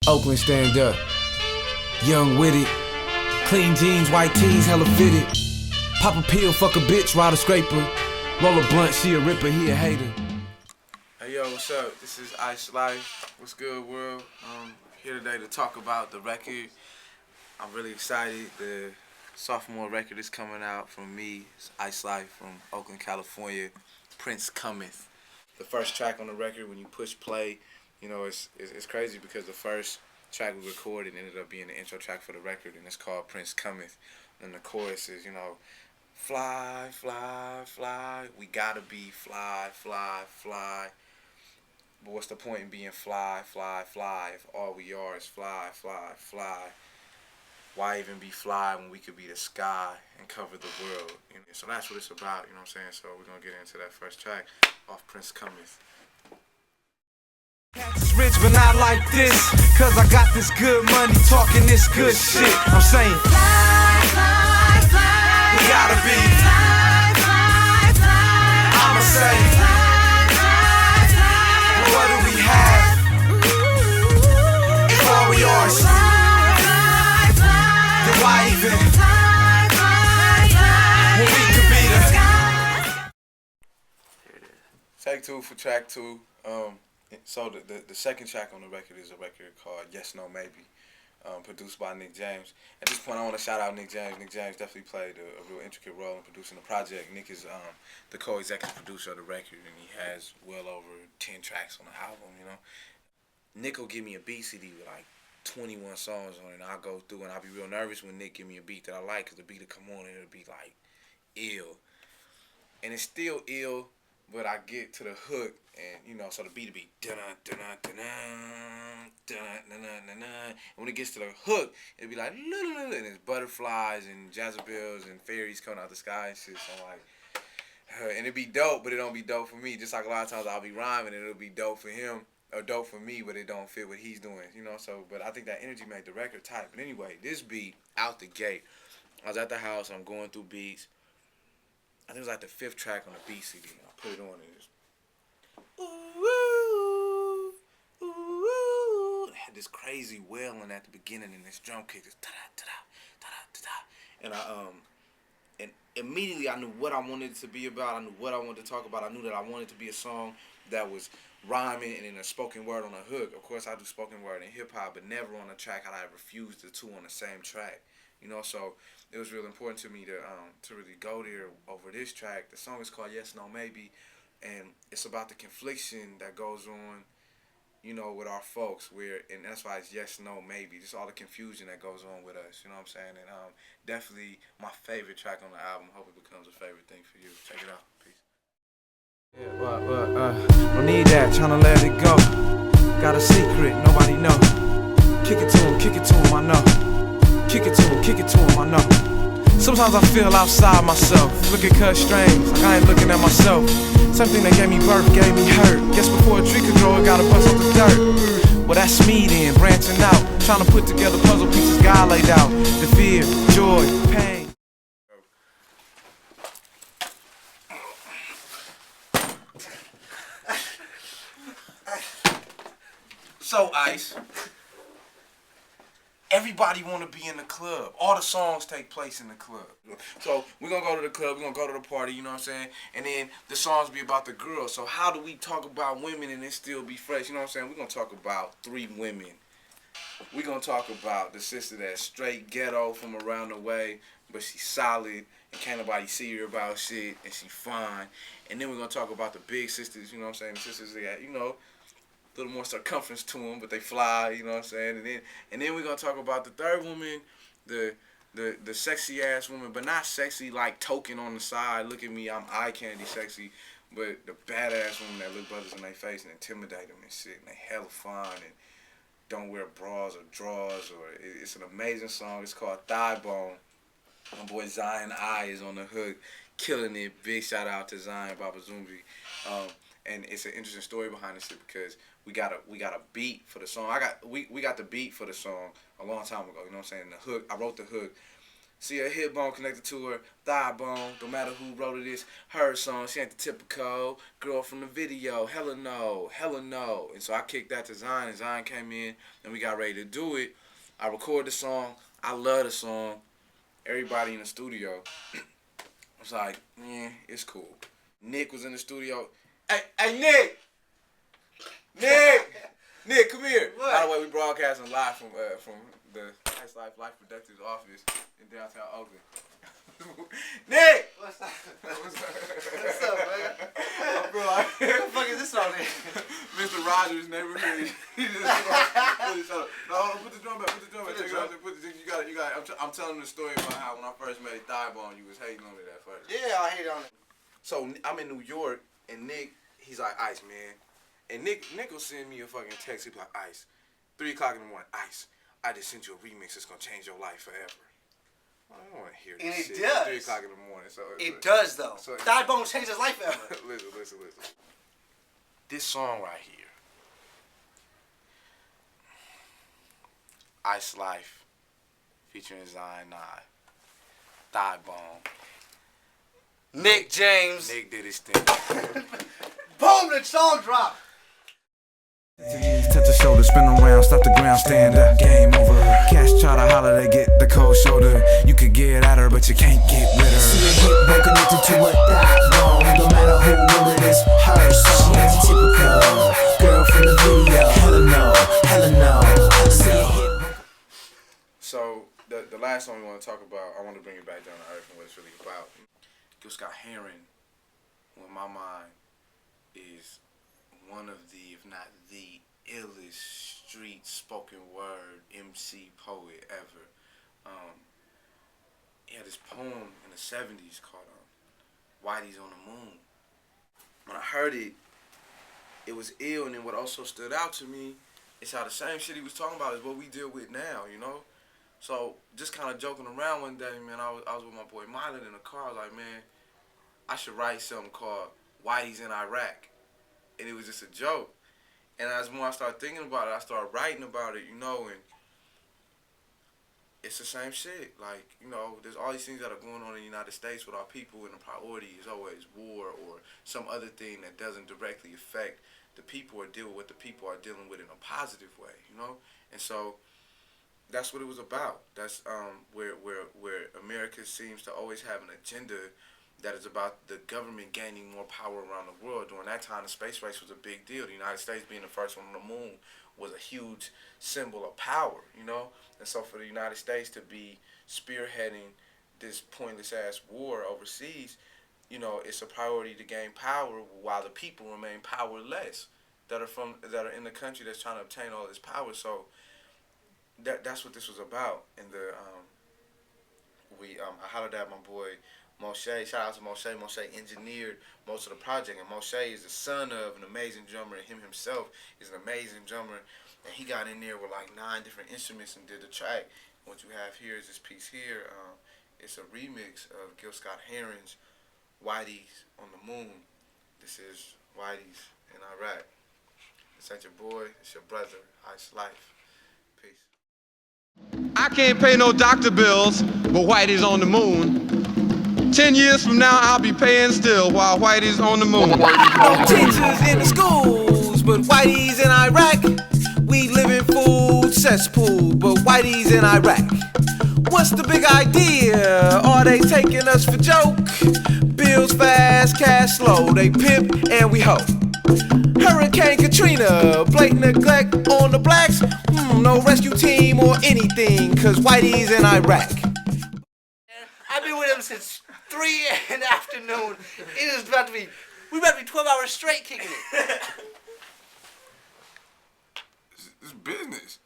Oakland stand up. Young with it. Clean jeans, white tees, hella fitted. Pop a pill, fuck a bitch, ride a scraper. Roll a blunt, she a ripper, he a hater. Hey yo, what's up? This is Ise Lyfe. What's good, world? Here today to talk about the record. I'm really excited. The sophomore record is coming out from me. It's Ise Lyfe from Oakland, California. Prince Cometh. The first track on the record, when you push play, you know, it's crazy because the first track we recorded ended up being the intro track for the record, and it's called Prince Cometh. And the chorus is, you know, fly, fly, fly, we gotta be fly, fly, fly. But what's the point in being fly, fly, fly if all we are is fly, fly, fly? Why even be fly when we could be the sky and cover the world? You know, so that's what it's about, you know what I'm saying? So we're going to get into that first track off Prince Cometh. It's rich but not like this, cause I got this good money talking this good shit. I'm saying fly, fly, fly, we gotta be fly, fly, fly. I'ma say fly, fly, fly. What do we have if all we are is fly, fly, fly? Then why even fly, fly, fly, when we could be the Take two for track two. So the second track on the record is a record called Yes, No, Maybe, produced by Nick James. At this point, I want to shout out Nick James. Nick James definitely played a real intricate role in producing the project. Nick is the co-executive producer of the record, and he has well over 10 tracks on the album, you know. Nick will give me a beat CD with like 21 songs on it, and I'll go through, and I'll be real nervous when Nick give me a beat that I like, because the beat will come on and it'll be like ill. And it's still ill, but I get to the hook, and you know, so the beat will be dun dun dun dun dun dun dun. And when it gets to the hook, it'll be like and it's butterflies and jazzabills and fairies coming out the sky and shit. So I'm like, and it'd be dope, but it don't be dope for me. Just like a lot of times I'll be rhyming and it'll be dope for him or dope for me, but it don't fit what he's doing, you know. So, but I think that energy made the record tight. But anyway, this beat out the gate, I was at the house, I'm going through beats. I think it was like the 5th track on the beat CD. I put it on and it's ooh, ooh, ooh. It had this crazy wailing at the beginning and this drum kick, this and and immediately I knew what I wanted it to be about. I knew what I wanted to talk about. I knew that I wanted it to be a song that was rhyming and in a spoken word on a hook. Of course, I do spoken word in hip hop, but never on a track how I refused the two on the same track. You know, so it was real important to me to really go there over this track. The song is called Yes, No, Maybe, and it's about the confliction that goes on, you know, with our folks. And that's why it's yes, no, maybe. Just all the confusion that goes on with us. You know what I'm saying? And definitely my favorite track on the album. Hope it becomes a favorite thing for you. Check it out. Peace. Yeah, don't need that. Tryna let it go. Got a secret, nobody know. Kick it to him, I know. Kick it to him, I know. Sometimes I feel outside myself. Look at cut strange, like I ain't looking at myself. Something that gave me birth, gave me hurt. Guess before a tree could grow, it gotta bust off the dirt. Well, that's me then, branching out, trying to put together puzzle pieces God laid out. The fear, joy, pain. So, Ice, everybody want to be in the club. All the songs take place in the club. So we're going to go to the club, we're going to go to the party, you know what I'm saying? And then the songs be about the girls. So how do we talk about women and it still be fresh? You know what I'm saying? We're going to talk about 3 women. We're going to talk about the sister that's straight ghetto from around the way, but she's solid and can't nobody see her about shit, and she fine. And then we're going to talk about the big sisters, you know what I'm saying? The sisters that, you know, a little more circumference to them, but they fly, you know what I'm saying? And then we're gonna talk about the 3rd woman, the sexy ass woman, but not sexy like token on the side. Look at me, I'm eye candy sexy, but the badass woman that look brothers in their face and intimidate them and shit, and they hella fine and don't wear bras or drawers. Or it's an amazing song. It's called Thigh Bone. My boy Zion I is on the hook, killing it. Big shout out to Zion Baba Zumbi. And it's an interesting story behind this shit because we got a beat for the song. We got the beat for the song a long time ago. You know what I'm saying? The hook, I wrote the hook See her hip bone connected to her thigh bone. Don't matter who wrote it, it's her song. She ain't the typical girl from the video. Hella no, hella no. And so I kicked that to Zion, and Zion came in, and we got ready to do it. I recorded the song. I love the song. Everybody in the studio was like, yeah, it's cool. Nick was in the studio. Hey, Nick! Nick, come here. What? By the way, we broadcasting live from the Ise Lyfe Productions office in downtown Oakland. Nick! What's up? What's up? What's up, man? I feel like What the fuck is this on there? Mr. Rogers' neighborhood. He just no, hold on, put the drum back. Check it out. You got it. I'm telling the story about how when I first met Thigh Bone, you was hating on it at first. Yeah, I hate on it. So I'm in New York, and Nick, he's like, Ice, man. And Nick will send me a fucking text. He'll be like, Ice, 3 o'clock in the morning, Ice, I just sent you a remix that's gonna change your life forever. I don't want to hear this And it shit does. at 3 o'clock in the morning. So It does, though. So, Thigh bone changed his life forever. listen. This song right here, Ise Lyfe, featuring Zion 9, Thigh Bone. Nick James. Nick did his thing. Boom, the song drop. Touch the shoulder, spin around, stop the ground, stand up, game over. Cash try to holler, they get the cold shoulder. You could get at her, but you can't get with her. See a hip bone connected to a thigh bone. Don't matter who will it is, her song. She ain't the typical girl from the video. Hella no. See a hip bone. So the last song we want to talk about, I want to bring it back down to earth and what it's really about. Gil Scott Heron, in my mind, is one of the, if not the illest street spoken word MC poet ever. He had this poem in the 70s called Whitey's on the Moon. When I heard it, it was ill, and then what also stood out to me is how the same shit he was talking about is what we deal with now, you know? So just kind of joking around one day, man, I was with my boy Mylon in the car, like, man, I should write something called Whitey's in Iraq. And it was just a joke. And as more I started thinking about it, I started writing about it, you know, and it's the same shit. Like, you know, there's all these things that are going on in the United States with our people, and the priority is always war or some other thing that doesn't directly affect the people or deal with what the people are dealing with in a positive way, you know? And so that's what it was about. That's where America seems to always have an agenda that is about the government gaining more power around the world. During that time, the space race was a big deal. The United States being the first one on the moon was a huge symbol of power, you know? And so for the United States to be spearheading this pointless-ass war overseas, you know, it's a priority to gain power while the people remain powerless that are in the country that's trying to obtain all this power. So that's what this was about. And I hollered at my boy Moshe. Shout out to Moshe. Moshe engineered most of the project, and Moshe is the son of an amazing drummer, and him himself is an amazing drummer. And he got in there with like 9 different instruments and did the track. What you have here is this piece here. It's a remix of Gil Scott Heron's Whitey's on the Moon. This is Whitey's in Iraq. This ain't your boy, it's your brother, Ise Lyfe. Peace. I can't pay no doctor bills, but Whitey's on the moon. 10 years from now, I'll be paying still while Whitey's on the moon. No teachers in the schools, but Whitey's in Iraq. We live in food cesspool, but Whitey's in Iraq. What's the big idea? Are they taking us for joke? Bills fast, cash slow, they pimp and we hope. Hurricane Katrina, blatant neglect on the blacks. No rescue team or anything, cause Whitey's in Iraq. I've been with him since 3 in the afternoon. It is about to be, we about to be 12 hours straight kicking it. It's business.